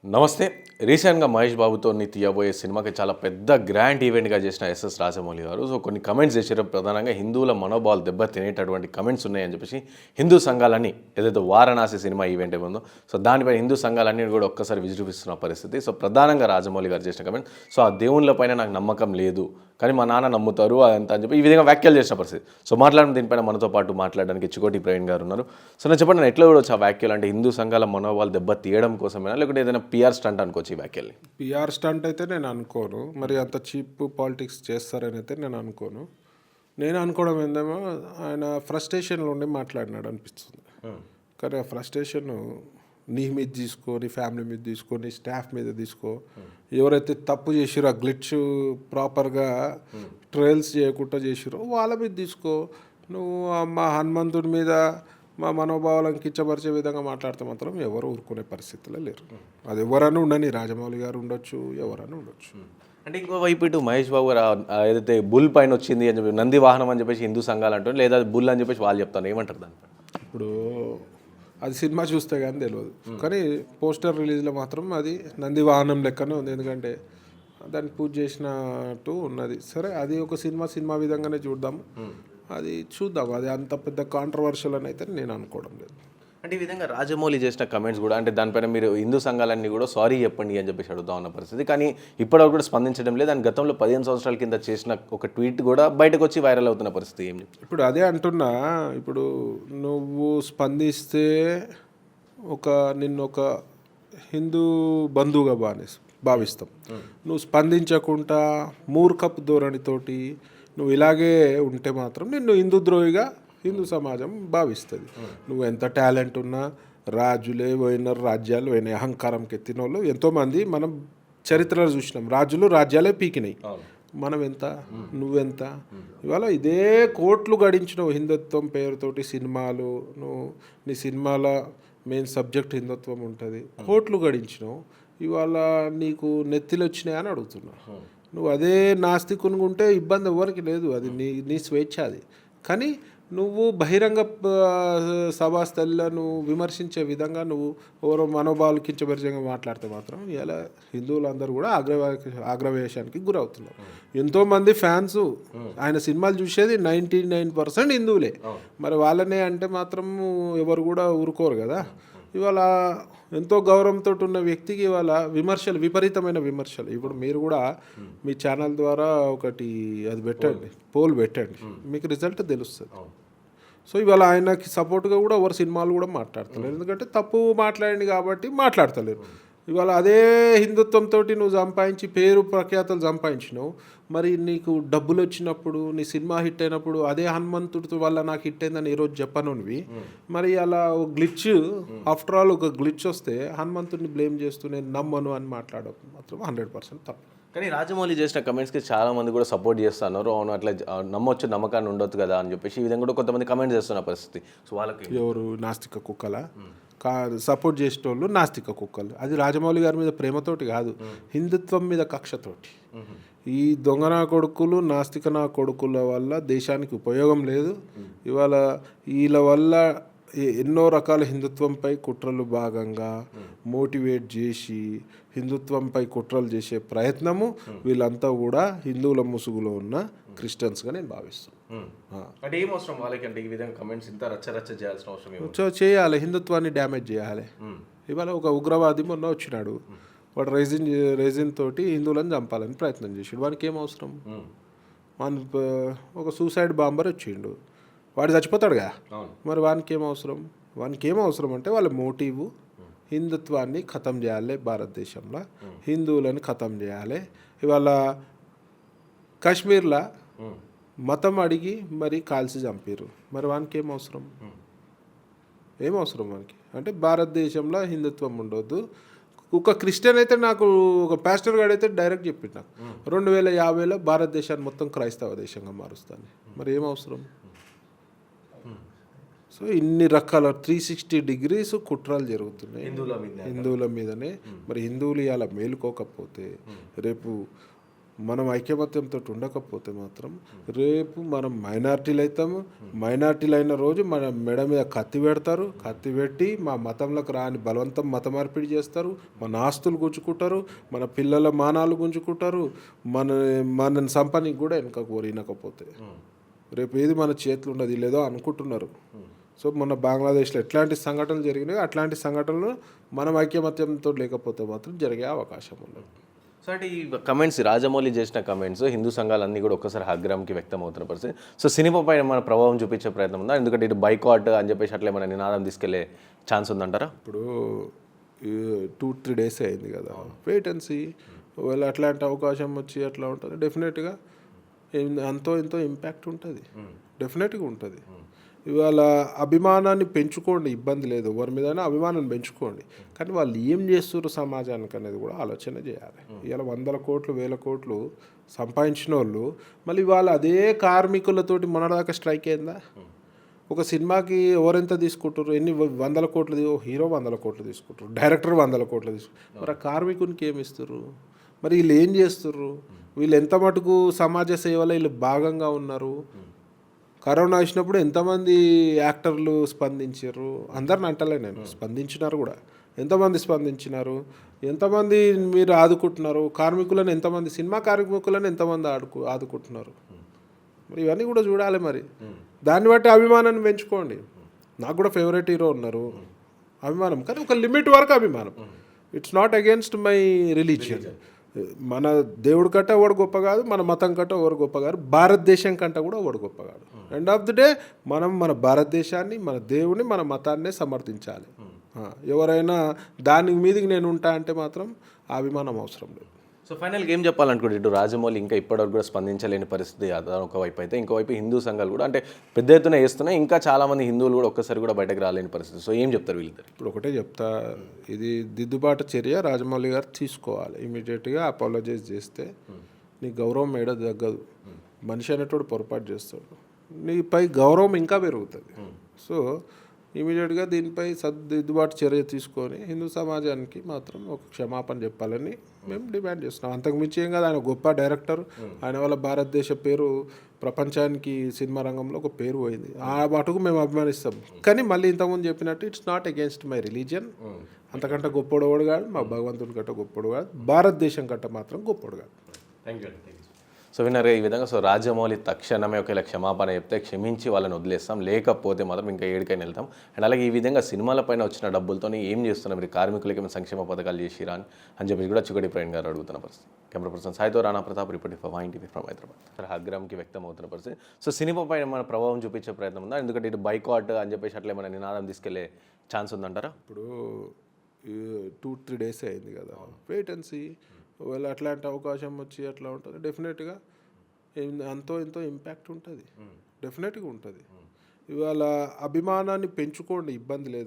నమస్తే. రీసెంట్‌గా మహేష్ బాబుతోని తీయబోయే సినిమాకి చాలా పెద్ద గ్రాండ్ ఈవెంట్‌గా చేసిన ఎస్ఎస్ రాజమౌళి గారు. సో, కొన్ని కమెంట్స్ చేశారు. ప్రధానంగా హిందువుల మనోభావాలు దెబ్బతినేటటువంటి కమెంట్స్ ఉన్నాయని చెప్పేసి హిందూ సంఘాలన్నీ ఏదైతే వారణాసి సినిమా ఈవెంట్ ఏముందో, సో దానిపై హిందూ సంఘాలన్నీ కూడా ఒక్కసారి విజృంభిస్తున్న పరిస్థితి. సో, ప్రధానంగా రాజమౌళి గారు చేసిన కమెంట్, సో ఆ దేవుళ్ళ పైన నాకు నమ్మకం లేదు, కానీ మా నాన్న నమ్ముతారు అదంతా అని చెప్పి ఈ విధంగా వ్యాఖ్యలు చేసిన పరిస్థితి. సో, మాట్లాడిన దీనిపైన మనతో పాటు మాట్లాడడానికి చికోటి ప్రవీణ్ గారు ఉన్నారు. సో, నేను చెప్పండి, ఎట్లా చూడొచ్చు ఆ వ్యాఖ్యలు? అంటే హిందూ సంఘాల మనోభావాలు దెబ్బ తీయడం కోసమేనా, లేకుంటే ఏదైనా పిఆర్ స్టంట్ అనుకోవచ్చు ఈ వ్యాఖ్యల్ని? పిఆర్ స్టంట్ అయితే నేను అనుకోను. మరి అంత చీప్ పాలిటిక్స్ చేస్తారని అయితే నేను అనుకోను. నేను అనుకోవడం ఏందేమో, ఆయన ఫ్రస్ట్రేషన్లో ఉండి మాట్లాడినాడు అనిపిస్తుంది. కానీ ఆ ఫ్రస్ట్రేషన్ నీ మీద తీసుకో, నీ ఫ్యామిలీ మీద తీసుకో, నీ స్టాఫ్ మీద తీసుకో. ఎవరైతే తప్పు చేసిరో, ఆ గ్లిచ్ ప్రాపర్గా ట్రయల్స్ చేయకుండా చేసిరో వాళ్ళ మీద తీసుకో. నువ్వు మా హనుమంతుడి మీద మా మనోభావాలను కించపరిచే విధంగా మాట్లాడితే మాత్రం ఎవరు ఊరుకునే పరిస్థితిలో లేరు. అది ఎవరైనా ఉండని, రాజమౌళి గారు ఉండొచ్చు, ఎవరైనా ఉండొచ్చు. అంటే ఇంకోవైపు ఇటు మహేష్ బాబు గారు ఏదైతే బుల్ పైన వచ్చింది అని చెప్పి, నంది వాహనం అని చెప్పేసి హిందూ సంఘాలు అంటారు, లేదా బుల్ అని చెప్పేసి వాళ్ళు చెప్తాను, ఏమంటారు దానిపై? ఇప్పుడు అది సినిమా చూస్తే కానీ తెలియదు, కానీ పోస్టర్ రిలీజ్లో మాత్రం అది నంది వాహనం లెక్కనే ఉంది. ఎందుకంటే దాన్ని పూజ చేసినట్టు ఉన్నది. సరే, అది ఒక సినిమా విధంగానే చూద్దాము, అది చూద్దాం. అది అంత పెద్ద కాంట్రవర్షియల్ అని అయితే నేను అనుకోవడం లేదు. అంటే ఈ విధంగా రాజమౌళి చేసిన కమెంట్స్ కూడా, అంటే దానిపైన మీరు హిందూ సంఘాలన్నీ కూడా సారీ చెప్పండి అని చెప్పేసి అడుగుతా ఉన్న పరిస్థితి, కానీ ఇప్పటివరకు కూడా స్పందించడం లేదు. దాని గతంలో 15 సంవత్సరాల కింద చేసిన ఒక ట్వీట్ కూడా బయటకు వచ్చి వైరల్ అవుతున్న పరిస్థితి. ఏం చెప్తారు? ఇప్పుడు అదే అంటున్నా, ఇప్పుడు నువ్వు స్పందిస్తే నిన్ను ఒక హిందూ బంధువుగా భావిస్తాం. నువ్వు స్పందించకుండా మూర్ఖపు ధోరణితోటి నువ్వు ఇలాగే ఉంటే మాత్రం నిన్ను హిందూ ద్రోహిగా హిందూ సమాజం భావిస్తుంది. నువ్వు ఎంత టాలెంట్ ఉన్నా, రాజులే పోయినారు, రాజ్యాలు పోయినాయి, అహంకారంకి ఎత్తిన వాళ్ళు ఎంతోమంది మనం చరిత్రలో చూసినాం. రాజ్యాలే పీకినాయి. మనం ఎంత, నువ్వెంత? ఇవాళ ఇదే కోట్లు గడించినావు హిందుత్వం పేరుతోటి. సినిమాలు, నువ్వు నీ సినిమాల మెయిన్ సబ్జెక్ట్ హిందుత్వం ఉంటుంది, కోట్లు గడించినావు. ఇవాళ నీకు నెత్తిలు వచ్చినాయని అడుగుతున్నా. నువ్వు అదే నాస్తికునుకుంటే ఇబ్బంది ఎవరికి లేదు, అది నీ స్వేచ్ఛ. అది కానీ నువ్వు బహిరంగ సభాస్థల్లో నువ్వు విమర్శించే విధంగా నువ్వు ఎవరో మనోభావాలు కించపరిచయంగా మాట్లాడితే మాత్రం ఇలా హిందువులందరూ కూడా ఆగ్రవేశానికి గురవుతున్నారు. ఎంతోమంది ఫ్యాన్స్ ఆయన సినిమాలు చూసేది 99% హిందువులే. మరి వాళ్ళనే అంటే మాత్రం ఎవరు కూడా ఊరుకోరు కదా. ఇవాళ ఎంతో గౌరవంతో ఉన్న వ్యక్తికి ఇవాళ విపరీతమైన విమర్శలు. ఇప్పుడు మీరు కూడా మీ ఛానల్ ద్వారా ఒకటి అది పెట్టండి, పోల్ పెట్టండి, మీకు రిజల్ట్ తెలుస్తుంది. సో ఇవాళ ఆయనకి సపోర్ట్గా కూడా ఎవరు సినిమాలు కూడా మాట్లాడతలేరు, ఎందుకంటే తప్పు మాట్లాడింది కాబట్టి మాట్లాడతలేరు. ఇవాళ అదే హిందుత్వంతో నువ్వు సంపాదించి పేరు ప్రఖ్యాతలు సంపాదించినావు. మరి నీకు డబ్బులు వచ్చినప్పుడు, నీ సినిమా హిట్ అయినప్పుడు అదే హనుమంతుడి వల్ల నాకు హిట్ అయిందని ఈరోజు చెప్పనువి. మరి అలా ఒక గ్లిచ్, ఆఫ్టర్ ఆల్ ఒక గ్లిచ్ వస్తే హనుమంతుడిని బ్లేమ్ చేస్తూ నేను నమ్మను అని మాట్లాడడం మాత్రం 100% తప్పు. కానీ రాజమౌళి చేసిన కమెంట్స్కి చాలా మంది కూడా సపోర్ట్ చేస్తున్నారు. అవును, అట్లా నమ్మొచ్చు, నమ్మకాన్ని ఉండొచ్చు కదా అని చెప్పేసి ఈ విధంగా కూడా కొంతమంది కమెంట్ చేస్తున్న పరిస్థితి. సో వాళ్ళకి ఎవరు నాస్తిక కుక్కలా సపోర్ట్ చేసేటోళ్ళు నాస్తిక కుక్కలు. అది రాజమౌళి గారి మీద ప్రేమతోటి కాదు, హిందుత్వం మీద కక్షతోటి. ఈ దొంగ నా కొడుకులు, నాస్తిక నా కొడుకుల వల్ల దేశానికి ఉపయోగం లేదు. ఇవాళ వీళ్ళ వల్ల ఎన్నో రకాల హిందుత్వంపై కుట్రలు భాగంగా మోటివేట్ చేసి హిందుత్వంపై కుట్రలు చేసే ప్రయత్నము వీళ్ళంతా కూడా హిందువుల ముసుగులో ఉన్న క్రిస్టియన్స్గా నేను భావిస్తాను. అంటే ఏం అవసరం వాళ్ళకి, అంటే ఈ విధంగా కమెంట్స్ ఇంత రచ్చ చేయాల్సిన అవసరం చేయాలి, హిందుత్వాన్ని డ్యామేజ్ చేయాలి. ఇవాళ ఒక ఉగ్రవాది మొన్న వచ్చినాడు, వాడు రైజిన్ తోటి హిందువులను చంపాలని ప్రయత్నం చేసాడు. వానికి ఏం అవసరం? ఒక సూసైడ్ బాంబర్ వచ్చిండు, వాడు చచ్చిపోతాడుగా. మరి వానికి ఏం అవసరం అంటే వాళ్ళ మోటివ్ హిందుత్వాన్ని ఖతం చేయాలి, భారతదేశంలో హిందువులను ఖతం చేయాలి. ఇవాళ కాశ్మీర్లో మతం అడిగి మరి కాల్చి చంపారు. మరి వానికి ఏం అవసరం వానికి? అంటే భారతదేశంలో హిందుత్వం ఉండొద్దు. ఒక క్రిస్టియన్ అయితే, నాకు ఒక పాస్టర్ గారు అయితే డైరెక్ట్ చెప్పిండు, నాకు 2050లో భారతదేశాన్ని మొత్తం క్రైస్తవ దేశంగా మారుస్తాను. మరి ఏం అవసరం? సో ఇన్ని రకాల 360 degrees కుట్రలు జరుగుతున్నాయి హిందువుల మీదనే. మరి హిందువులు ఇలా మేలుకోకపోతే రేపు మనం ఐకమత్యంతో ఉండకపోతే మాత్రం రేపు మనం మైనార్టీలు అవుతాము. మైనార్టీలు అయిన రోజు మన మెడ మీద కత్తి పెడతారు. కత్తి పెట్టి మా మతంలోకి రాని బలవంతం మత మార్పిడి చేస్తారు. మన ఆస్తులు గుంజుకుంటారు. మన పిల్లల మానాలు గుంజుకుంటారు. మనని సంపనికి కూడా వెనకకు వినకపోతే రేపు ఏది మన చేతులు ఉండదు. లేదో అనుకుంటున్నారు. సో మన బంగ్లాదేశ్లో ఎట్లాంటి సంఘటనలు జరిగినాయో అట్లాంటి సంఘటనలు మనం ఐకమత్యంతో లేకపోతే మాత్రం జరిగే అవకాశం ఉండదు. సో అంటే ఈ కమెంట్స్ రాజమౌళి చేసిన కమెంట్స్ హిందూ సంఘాలన్నీ కూడా ఒక్కసారి ఆగ్రహంకి వ్యక్తం అవుతున్న పరిస్థితి. సో సినిమా పైన మన ప్రభావం చూపించే ప్రయత్నం ఉందా? ఎందుకంటే ఇటు బైకాట్ అని చెప్పేసి అట్లా మన నినాదం తీసుకెళ్లే ఛాన్స్ ఉందంటారా? ఇప్పుడు 2-3 days అయింది కదా, వెయిట్ అండ్ సీ. ఒకవేళ అట్లాంటి అవకాశం వచ్చి అట్లా ఉంటుంది, డెఫినెట్గా అంతో ఎంతో ఇంపాక్ట్ ఉంటుంది. డెఫినెట్గా ఉంటుంది. ఇవాళ అభిమానాన్ని పెంచుకోండి, ఇబ్బంది లేదు. ఎవరి మీదైనా అభిమానాన్ని పెంచుకోండి. కానీ వాళ్ళు ఏం చేస్తున్నారు సమాజానికి అనేది కూడా ఆలోచన చేయాలి. ఇవాళ 100 కోట్లు 1000 కోట్లు సంపాదించిన వాళ్ళు మళ్ళీ వాళ్ళు అదే కార్మికులతోటి మొన్నటిదాకా స్ట్రైక్ అయిందా? ఒక సినిమాకి ఎవరెంత తీసుకుంటారు? ఎన్ని 100 కోట్లు, హీరో 100 కోట్లు తీసుకుంటారు, డైరెక్టర్ 100 కోట్లు తీసుకుంటారు. మరి ఆ కార్మికునికి ఏమి ఇస్తారు? మరి వీళ్ళు ఏం చేస్తుర్రు? వీళ్ళు ఎంత మటుకు సమాజ సేవలో వీళ్ళు భాగంగా ఉన్నారు? కరోనా వచ్చినప్పుడు ఎంతమంది యాక్టర్లు స్పందించారు? అందరిని అంటలే నేను, స్పందించినారు కూడా. ఎంతమంది స్పందించినారు? ఎంతమంది మీరు ఆదుకుంటున్నారు? కార్మికులను ఎంతమంది, సినిమా కార్మికులను ఎంతమంది ఆదుకుంటున్నారు? మరి ఇవన్నీ కూడా చూడాలి. మరి దాన్ని బట్టి అభిమానాన్ని పెంచుకోండి. నాకు కూడా ఫేవరెట్ హీరో ఉన్నారు, అభిమానం. కానీ ఒక లిమిట్ వరకు అభిమానం. It's not against my religion. మన దేవుడి కంట ఎవడు గొప్ప కాదు, మన మతం కంట ఎవరు గొప్ప కాదు, భారతదేశం కంట కూడా ఎవడు గొప్ప కాదు. ఎండ్ ఆఫ్ ది డే మనం మన భారతదేశాన్ని, మన దేవుని, మన మతాన్నే సమర్థించాలి. ఎవరైనా దాని మీదకి నేను ఉంటా అంటే మాత్రం ఆ అభిమానం అవసరం లేదు. సో ఫైనల్గా ఏం చెప్పాలనుకుంటే, ఇటు రాజమౌళి ఇంకా ఇప్పటివరకు కూడా స్పందించలేని పరిస్థితి ఒకవైపు అయితే, ఇంకోవైపు హిందూ సంఘాలు కూడా అంటే పెద్ద ఎత్తున వేస్తున్నాయి. ఇంకా చాలామంది హిందువులు కూడా ఒక్కసారి కూడా బయటకు రాలేని పరిస్థితి. సో ఏం చెప్తారు వీళ్ళిద్దరు? ఇప్పుడు ఒకటే చెప్తా, ఇది దిద్దుబాటు చర్య రాజమౌళి గారు తీసుకోవాలి. ఇమీడియట్గా అపాలజైజ్ చేస్తే నీ గౌరవం ఏడ తగ్గదు. మనిషి అనేటోడు పొరపాటు చేస్తాడు, నీపై గౌరవం ఇంకా పెరుగుతుంది. సో ఇమీడియట్గా దీనిపై దిద్దుబాటు చర్య తీసుకొని హిందూ సమాజానికి మాత్రం ఒక క్షమాపణ చెప్పాలని మేము డిమాండ్ చేస్తున్నాం. అంతకుమించి ఏం కాదు, ఆయన గొప్ప డైరెక్టర్. ఆయన వల్ల భారతదేశ పేరు ప్రపంచానికి సినిమా రంగంలో ఒక పేరు పోయింది. ఆ మటుకు మేము అభిమానిస్తాం. కానీ మళ్ళీ ఇంతకుముందు చెప్పినట్టు it's not against my religion. అంతకంటే గొప్పవాడు కాదు, మా భగవంతుడి కంటే గొప్పవాడు కాదు, భారతదేశం కంటే మాత్రం గొప్పవాడు కాదు. Thank you. సో విన్నారే ఈ విధంగా. సో రాజమౌళి తక్షణమే ఒకవేళ క్షమాపణ చెప్తే క్షమించి వాళ్ళని వదిలేస్తాం, లేకపోతే మాత్రం ఇంకా ఏడికైనా వెళ్తాం. అండ్ అలాగే ఈ విధంగా సినిమాలపైన వచ్చిన డబ్బులతో ఏం చేస్తున్నారు మీరు, కార్మికులకి ఏమైనా సంక్షేమ పథకాలు చేసిరా అని చెప్పి కూడా చిక్కటి ప్రవీణ్ గారు అడుగుతున్న పరిస్థితి. కెమెరా పర్సన్ సాయితో రాణా ప్రతాప్, రిపోర్ట్ ఫర్ వైన్ టీవీ ఫ్రమ్ హైదరాబాద్. సార్ ఆగ్రహంకి వ్యక్తం అవుతున్న పరిస్థితి. సో సినిమా పైన మన ప్రభావం చూపించే ప్రయత్నం ఉందా? ఎందుకంటే ఇటు బైకాట్ అని చెప్పేసి అట్లా మన నినాదం తీసుకెళ్లే ఛాన్స్ ఉందంటారా? ఇప్పుడు 2-3 days అయింది కదా, వెయిట్ అండ్ సీ. ఒకవేళ అట్లాంటి అవకాశం వచ్చి అట్లా ఉంటుంది, డెఫినెట్గా అంతో ఎంతో ఇంపాక్ట్ ఉంటుంది. డెఫినెట్గా ఉంటుంది. ఇవాళ అభిమానాన్ని పెంచుకోండి, ఇబ్బంది లేదు.